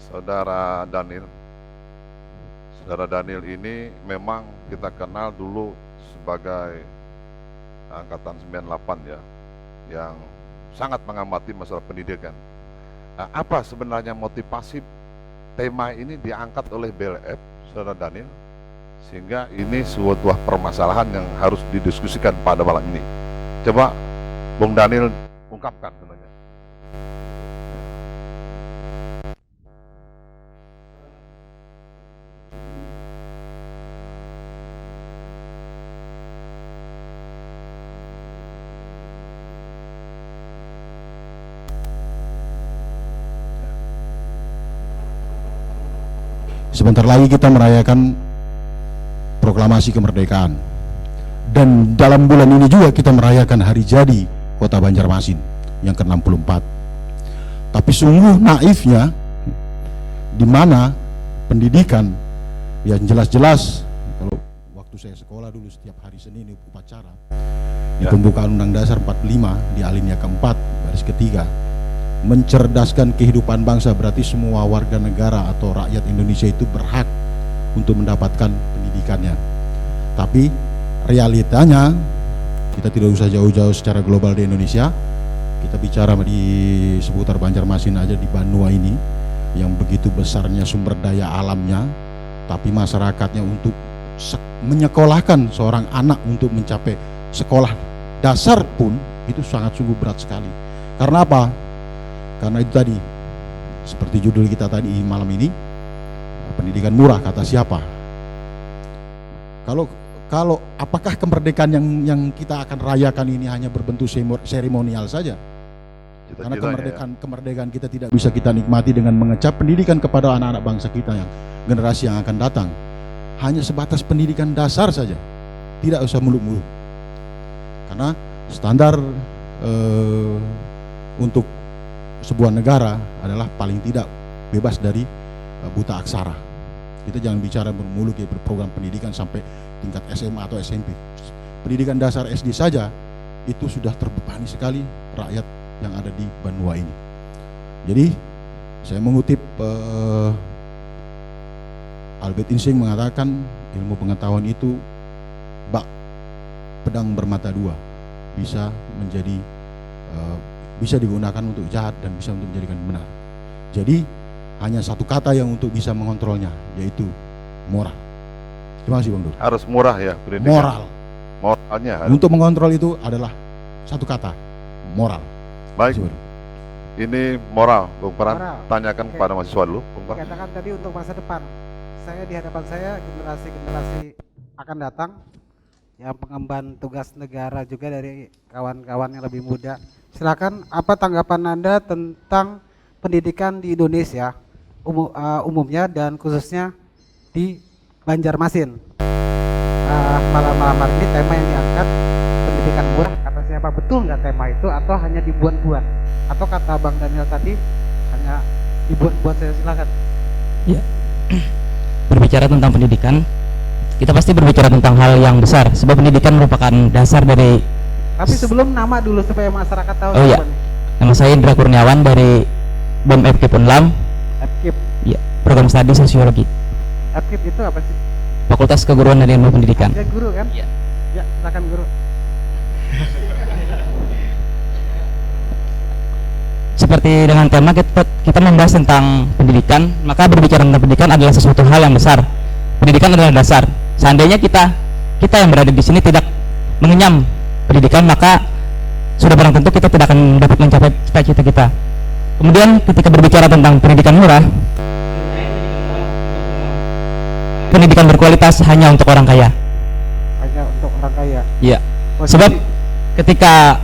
Saudara Daniel. Saudara Daniel ini memang kita kenal dulu sebagai angkatan 98 ya, yang sangat mengamati masalah pendidikan. Nah, apa sebenarnya motivasi tema ini diangkat oleh BLF, Saudara Daniel, sehingga ini sebuah permasalahan yang harus didiskusikan pada malam ini. Coba Bung Daniel ungkapkan sebenarnya. Sebentar lagi kita merayakan proklamasi kemerdekaan, dan dalam bulan ini juga kita merayakan hari jadi Kota Banjarmasin yang ke-64. Tapi sungguh naifnya, di mana pendidikan yang jelas-jelas, kalau waktu saya sekolah dulu setiap hari Senin upacara di pembukaan Undang Dasar 45 di alinea keempat baris ketiga, mencerdaskan kehidupan bangsa, berarti semua warga negara atau rakyat Indonesia itu berhak untuk mendapatkan pendidikannya. Tapi realitanya kita tidak usah jauh-jauh secara global di Indonesia, kita bicara di seputar Banjarmasin aja, di Banua ini yang begitu besarnya sumber daya alamnya, tapi masyarakatnya untuk menyekolahkan seorang anak untuk mencapai sekolah dasar pun itu sangat sungguh berat sekali. Karena apa? Karena itu tadi, seperti judul kita tadi malam ini, pendidikan murah kata siapa? Kalau apakah kemerdekaan yang kita akan rayakan ini hanya berbentuk seremonial saja? Karena kemerdekaan kita tidak bisa kita nikmati dengan mengecap pendidikan kepada anak-anak bangsa kita yang generasi yang akan datang. Hanya sebatas pendidikan dasar saja, tidak usah muluk-muluk. Karena standar untuk sebuah negara adalah paling tidak bebas dari buta aksara. Kita jangan bicara bermuluk ya, berprogram pendidikan sampai tingkat SMA atau SMP. Pendidikan dasar SD saja itu sudah terbebani sekali rakyat yang ada di Banua ini. Jadi saya mengutip Albert Einstein mengatakan ilmu pengetahuan itu bak pedang bermata dua, bisa menjadi bisa digunakan untuk jahat dan bisa untuk menjadikan benar. Jadi hanya satu kata yang untuk bisa mengontrolnya, yaitu moral. Terima kasih Bang Dur. Harus murah ya pendidikan. Moral. Moralnya harus. Untuk mengontrol itu adalah satu kata, moral. Baik. Ini moral, Bung Peran. Moral. Tanyakan kepada mahasiswa dulu, Bung Peran. Dikatakan tadi untuk masa depan. Saya di hadapan saya generasi akan datang yang pengemban tugas negara juga dari kawan-kawan yang lebih muda. Silakan, apa tanggapan Anda tentang pendidikan di Indonesia umumnya dan khususnya di Banjarmasin? Malam-malam hari ini tema yang diangkat pendidikan murah, kata siapa? Betul nggak tema itu atau hanya dibuat-buat? Atau kata Bang Daniel tadi hanya dibuat-buat? Saya silakan. Ya. Berbicara tentang pendidikan, kita pasti berbicara tentang hal yang besar, sebab pendidikan merupakan dasar dari. Tapi sebelum nama dulu supaya masyarakat tahu. Oh iya, nama saya Indra Kurniawan dari BEM FKIP Unlam. FKIP? Iya, program studi sosiologi. FKIP itu apa sih? Fakultas Keguruan dan Ilmu Pendidikan. Ya guru kan? Iya. Ya, silakan guru. Seperti dengan tema kita membahas tentang pendidikan, maka berbicara tentang pendidikan adalah sesuatu hal yang besar. Pendidikan adalah dasar. Seandainya kita yang berada di sini tidak mengenyam pendidikan, maka sudah barang tentu kita tidak akan dapat mencapai cita-cita kita. Kemudian ketika berbicara tentang pendidikan murah, pendidikan berkualitas hanya untuk orang kaya. Hanya untuk orang kaya. Iya. Sebab ketika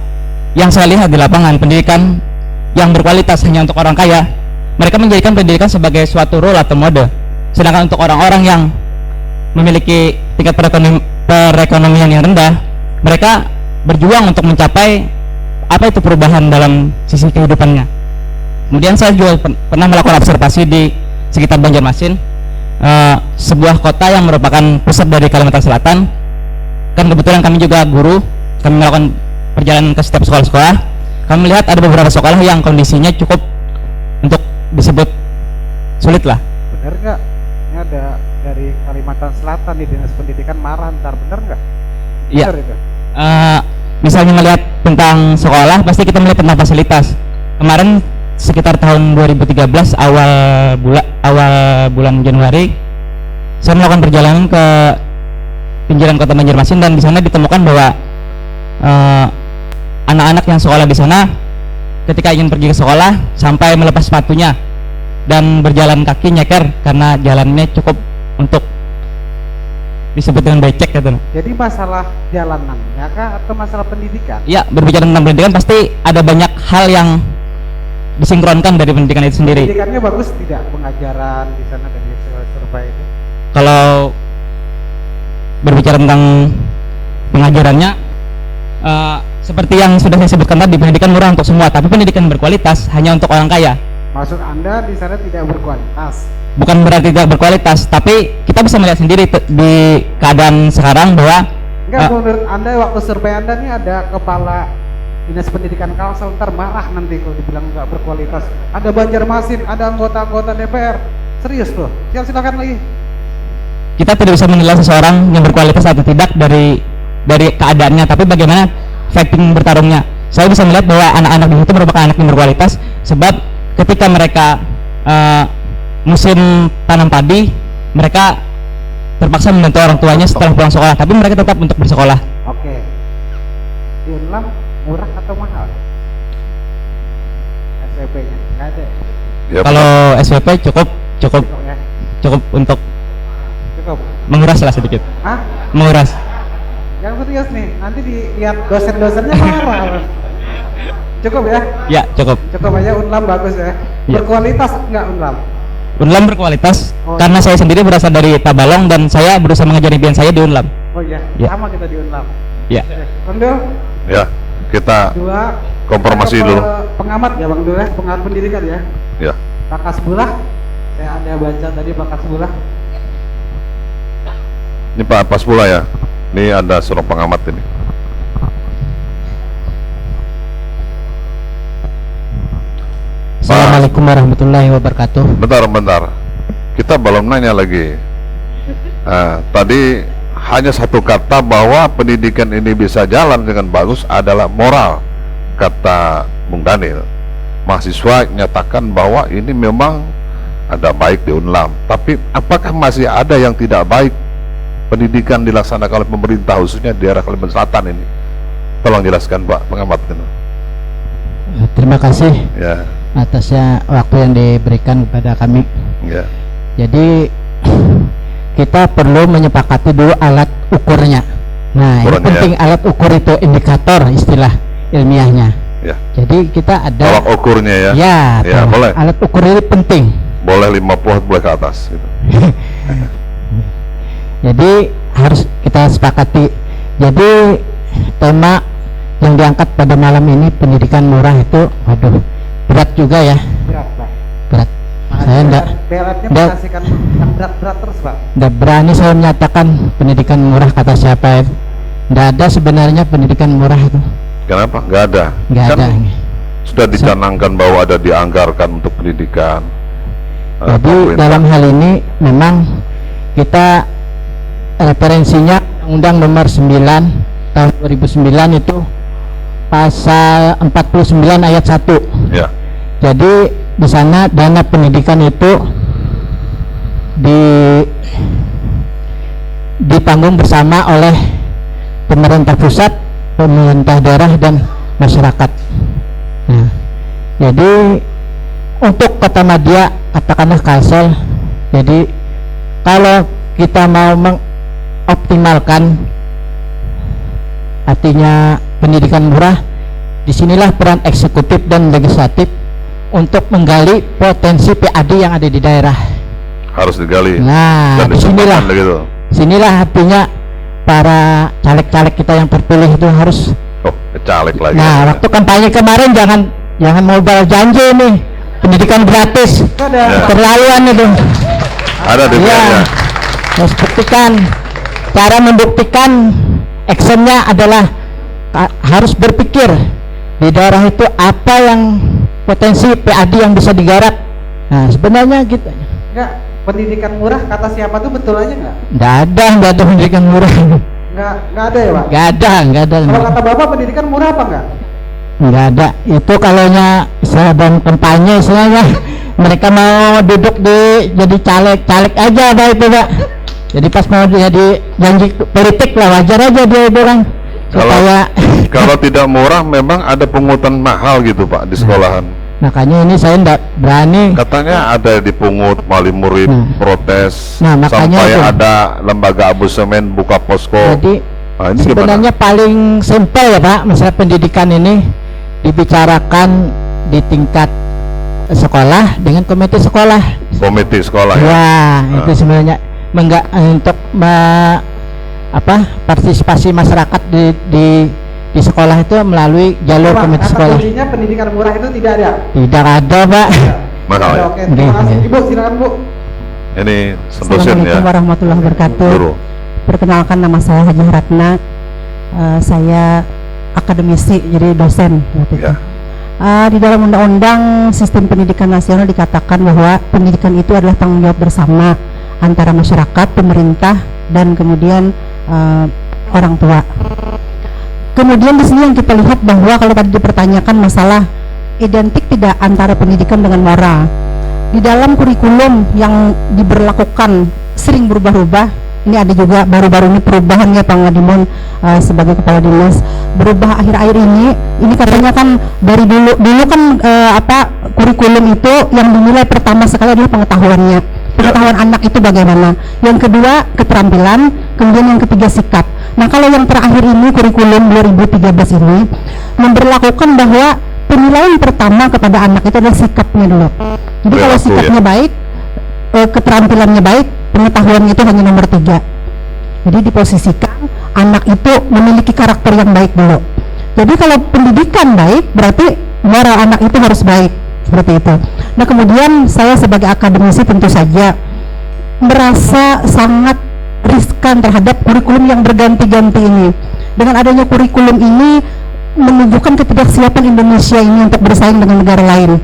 yang saya lihat di lapangan, pendidikan yang berkualitas hanya untuk orang kaya, mereka menjadikan pendidikan sebagai suatu role atau mode. Sedangkan untuk orang-orang yang memiliki tingkat perekonomian yang rendah, mereka berjuang untuk mencapai apa itu perubahan dalam sisi kehidupannya. Kemudian saya juga pernah melakukan observasi di sekitar Banjarmasin, sebuah kota yang merupakan pusat dari Kalimantan Selatan. Kan kebetulan kami juga guru, kami melakukan perjalanan ke setiap sekolah-sekolah. Kami melihat ada beberapa sekolah yang kondisinya cukup untuk disebut sulit lah. Bener nggak? Ini ada dari Kalimantan Selatan di Dinas Pendidikan marah ntar, bener nggak? Iya. Bener itu. Misalnya melihat tentang sekolah, pasti kita melihat tentang fasilitas. Kemarin sekitar tahun 2013 awal bulan Januari, saya melakukan perjalanan ke pinggiran kota Banjarmasin, dan di sana ditemukan bahwa anak-anak yang sekolah di sana ketika ingin pergi ke sekolah sampai melepas sepatunya dan berjalan kaki nyeker karena jalannya cukup untuk disebut dengan becek gitu. Jadi masalah jalanannya kah atau masalah pendidikan? Ya, berbicara tentang pendidikan pasti ada banyak hal yang disinkronkan dari pendidikan itu sendiri. Pendidikannya bagus tidak, pengajaran di sana dari survei itu? Kalau berbicara tentang pengajarannya, seperti yang sudah saya sebutkan tadi, pendidikan murah untuk semua, tapi pendidikan berkualitas hanya untuk orang kaya. Maksud Anda di sana tidak berkualitas? Bukan berarti tidak berkualitas, tapi kita bisa melihat sendiri di keadaan sekarang bahwa Enggak, menurut Anda waktu survei Anda nih ada kepala Dinas Pendidikan Kalsel, ntar marah nanti kalau dibilang nggak berkualitas. Ada Banjarmasin, ada anggota-anggota DPR. Serius loh, silakan lagi. kita tidak bisa menilai seseorang yang berkualitas atau tidak dari keadaannya, tapi bagaimana fighting bertarungnya. Saya bisa melihat bahwa anak-anak di situ merupakan anak yang berkualitas, sebab ketika mereka musim tanam padi, mereka terpaksa membantu orang tuanya setelah pulang sekolah, tapi mereka tetap untuk bersekolah. Oke. Di Unlam murah atau mahal? SPP-nya nggak ada. Ya, Kalau SPP cukup Ya. cukup untuk Cukup. menguras lah sedikit, Hah? menguras. Yang serius nih, nanti dilihat dosen-dosennya marah. Cukup ya? Ya, cukup. Cukup aja, Unlam bagus ya. Ya. Berkualitas enggak Unlam? Unlam berkualitas Oh, karena saya sendiri berasal dari Tabalong dan saya berusaha mengajar impian saya di Unlam. Oh iya, Ya. sama kita di Unlam. Ya. Bang Dul, ya, kita dua konfirmasi kita ke dulu. Pengamat ya Bang Dul ya, pengamat pendidikan ya. Ya, Pak Kasbullah, saya ada baca tadi Pak Kasbullah. ini Pak Pasbula ya. Ini ada seorang pengamat ini. Assalamualaikum warahmatullahi wabarakatuh. Bentar. Kita belum nanya lagi. Tadi hanya satu kata bahwa pendidikan ini bisa jalan dengan bagus adalah moral, kata Bung Daniel. Mahasiswa nyatakan bahwa ini memang ada baik di Unlam, tapi apakah masih ada yang tidak baik pendidikan dilaksanakan oleh pemerintah khususnya di daerah Kalimantan Selatan ini? Tolong jelaskan Pak pengamat. Terima kasih Ya, atasnya waktu yang diberikan kepada kami. ya, Jadi kita perlu menyepakati dulu alat ukurnya. Nah, ini Ukurannya, penting alat ukur itu, indikator istilah ilmiahnya. ya. Jadi kita ada Tolak ukurnya ya. ya, Ya, tolak. boleh. Alat ukur ini penting. Boleh 50, boleh ke atas gitu. Jadi harus kita sepakati. Jadi tema yang diangkat pada malam ini pendidikan murah itu, waduh, berat juga ya, Berat Pak. berat. Saya enggak Beratnya enggak. mengasihkan yang berat-berat terus Pak. berani saya menyatakan pendidikan murah, kata siapa itu. Nggak ada sebenarnya pendidikan murah itu, Kenapa? Nggak ada. nggak Kan ada. sudah dicanangkan bahwa ada dianggarkan untuk pendidikan. Jadi pemerintah. dalam hal ini memang kita referensinya Undang Nomor 9 tahun 2009 itu pasal 49 ayat 1. Ya, Jadi di sana dana pendidikan itu ditanggung bersama oleh pemerintah pusat, pemerintah daerah dan masyarakat. Nah, jadi untuk Kota Madia, katakanlah Kalsel, jadi kalau kita mau mengoptimalkan artinya pendidikan murah, disinilah peran eksekutif dan legislatif untuk menggali potensi PAD yang ada di daerah. harus digali Nah, dan disinilah disempatkan begitu. sinilah artinya para caleg-caleg kita yang terpilih itu harus. Oh, caleg lagi. Nah, waktu kampanye kemarin jangan modal janji nih pendidikan gratis, Ada Ya. keterlaluan itu. Ada di Ya, harus buktikan. Cara membuktikan actionnya adalah harus berpikir di daerah itu apa yang potensi PAD yang bisa digarap. Nah, sebenarnya gitu. Enggak, pendidikan murah kata siapa tuh betul aja nggak? Nggak ada pendidikan murah. Nggak ada ya Pak? Nggak ada. Kalau kata Bapak pendidikan murah apa enggak? Nggak ada. Itu kalaunya sedang kampanye istilahnya mereka mau duduk jadi caleg aja ada itu Pak. Jadi pas mau jadi janji politik lah wajar aja dia bilang supaya Kalau tidak murah memang ada pungutan mahal gitu Pak di sekolahan. makanya ini saya nggak berani. Katanya ada dipungut, wali murid protes, Nah, makanya sampai itu. ada lembaga Abu Semen buka posko. Jadi Nah, ini sebenarnya paling simpel ya Pak, masalah pendidikan ini dibicarakan di tingkat sekolah dengan komite sekolah. gimana? Komite sekolah ya. Ya, itu sebenarnya untuk partisipasi masyarakat di sekolah itu melalui jalur Pak, komite kata sekolah. kuncinya pendidikan murah itu tidak ada. Tidak ada Pak. Mahal ya. Oke, terima kasih. Oke. Ibu silakan Bu. Ini sentusin ya. Assalamualaikum warahmatullahi wabarakatuh. Guru. Perkenalkan, nama saya Haji Ratna. Saya akademisi, jadi dosen waktu itu. Ya. Di dalam Undang-Undang Sistem Pendidikan Nasional dikatakan bahwa pendidikan itu adalah tanggung jawab bersama antara masyarakat, pemerintah, dan kemudian orang tua. Kemudian di sini yang kita lihat bahwa kalau tadi dipertanyakan masalah identik tidak antara pendidikan dengan moral. Di dalam kurikulum yang diberlakukan sering berubah-ubah. Ini ada juga baru-baru ini perubahan ya Pak Ngadimun sebagai kepala dinas, berubah akhir-akhir ini katanya kan dari dulu kan kurikulum itu yang dinilai pertama sekali adalah pengetahuan anak itu bagaimana, yang kedua keterampilan, kemudian yang ketiga sikap. Nah kalau yang terakhir ini kurikulum 2013 ini memberlakukan bahwa penilaian pertama kepada anak itu adalah sikapnya dulu. Jadi kalau sikapnya baik, keterampilannya baik, pengetahuannya itu hanya nomor 3. Jadi diposisikan anak itu memiliki karakter yang baik dulu. Jadi kalau pendidikan baik berarti moral anak itu harus baik, seperti itu. Nah kemudian saya sebagai akademisi tentu saja merasa sangat riskan terhadap kurikulum yang berganti-ganti ini. Dengan adanya kurikulum ini menunjukkan ketidaksiapan Indonesia ini untuk bersaing dengan negara lain.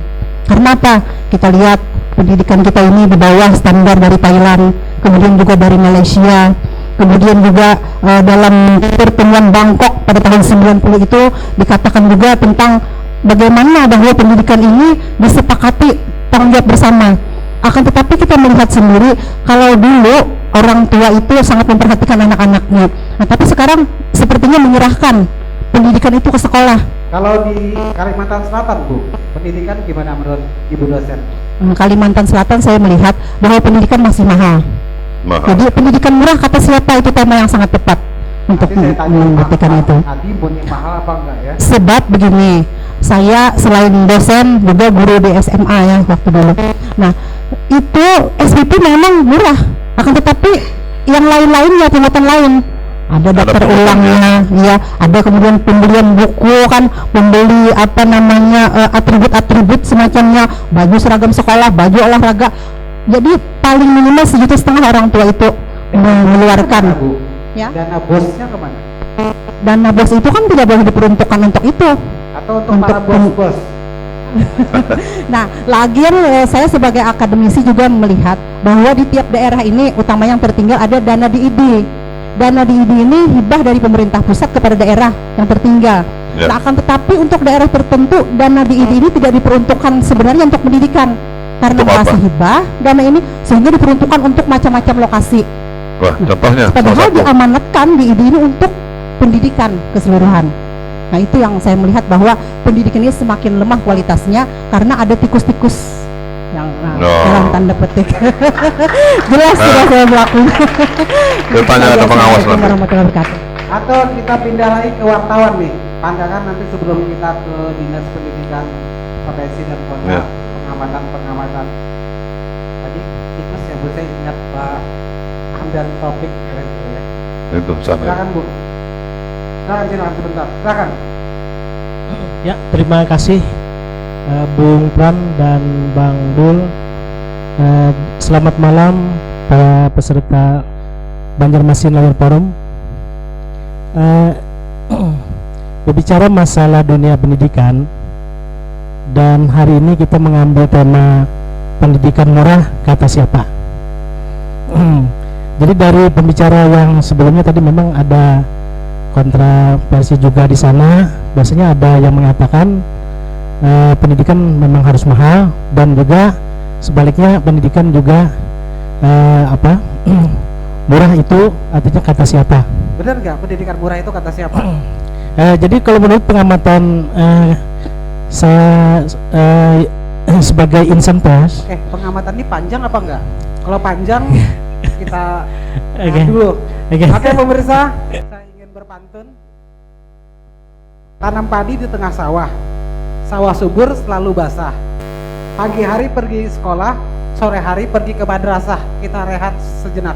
Karena apa? Kita lihat pendidikan kita ini di bawah standar dari Thailand, kemudian juga dari Malaysia, kemudian juga dalam pertemuan Bangkok pada tahun 90 itu dikatakan juga tentang bagaimana bahwa pendidikan ini disepakati tanggung jawab bersama. Akan tetapi kita melihat sendiri kalau dulu orang tua itu sangat memperhatikan anak-anaknya. Nah, tapi sekarang sepertinya menyerahkan pendidikan itu ke sekolah. Kalau di Kalimantan Selatan Bu, pendidikan gimana menurut Ibu dosen? Kalimantan Selatan saya melihat bahwa pendidikan masih mahal. Jadi pendidikan murah kata siapa, itu tema yang sangat tepat untuk membuktikan itu. Adimun yang mahal apa enggak ya? Sebab begini, saya selain dosen juga guru di SMA ya waktu dulu. Nah itu SPP memang murah, akan tetapi yang lain-lainnya pungutan lain. Ada daftar ulangnya, ya, ada kemudian pembelian buku kan, membeli atribut-atribut semacamnya, baju seragam sekolah, baju olahraga. Jadi paling minimal 1,5 juta orang tua itu mengeluarkan. Ya. Dana bosnya kemana? Dana bos itu kan tidak boleh diperuntukkan untuk itu. Atau untuk para bos-bos? Nah, lagian saya sebagai akademisi juga melihat bahwa di tiap daerah ini, utama yang tertinggal ada dana DID. Dana DID ini hibah dari pemerintah pusat kepada daerah yang tertinggal. Ya. Nah, akan tetapi untuk daerah tertentu dana DID ini tidak diperuntukkan sebenarnya untuk pendidikan karena Untuk apa? masih hibah dana ini, sehingga diperuntukkan untuk macam-macam lokasi. Wah, contohnya Padahal salah satu. diamanatkan DID ini untuk pendidikan keseluruhan. Nah itu yang saya melihat bahwa pendidikan ini semakin lemah kualitasnya karena ada tikus-tikus yang dalam tanda petik jelas sudah saya melakukan. Bertanya ada pengawas nanti. Warahmatullahi wabarakatuh. Atau kita pindah lagi ke wartawan nih, pandangan nanti sebelum kita ke Dinas Pendidikan Provinsi dan Kota, Ya. pengamatan tadi tikus ya Bu, saya ingat Pak Hamdan Taufik Itu sana. silakan Bu, silakan sebentar, silakan. Ya, terima kasih Bung Pran dan Bang Dul. Selamat malam para peserta Banjarmasin Lawyer Forum. Berbicara masalah dunia pendidikan, dan hari ini kita mengambil tema pendidikan murah kata siapa? Jadi dari pembicara yang sebelumnya tadi memang ada kontroversi juga di sana. Biasanya ada yang mengatakan pendidikan memang harus mahal, dan juga sebaliknya pendidikan juga murah itu artinya kata siapa? Benar nggak pendidikan murah itu kata siapa? Jadi kalau menurut pengamatan saya sebagai insan pers, Oke, pengamatan ini panjang apa enggak? Kalau panjang kita Oke. dulu. Oke. Oke pemirsa, saya ingin berpantun. Tanam padi di tengah sawah, sawah subur selalu basah. Pagi hari pergi sekolah, sore hari pergi ke madrasah. Kita rehat sejenak.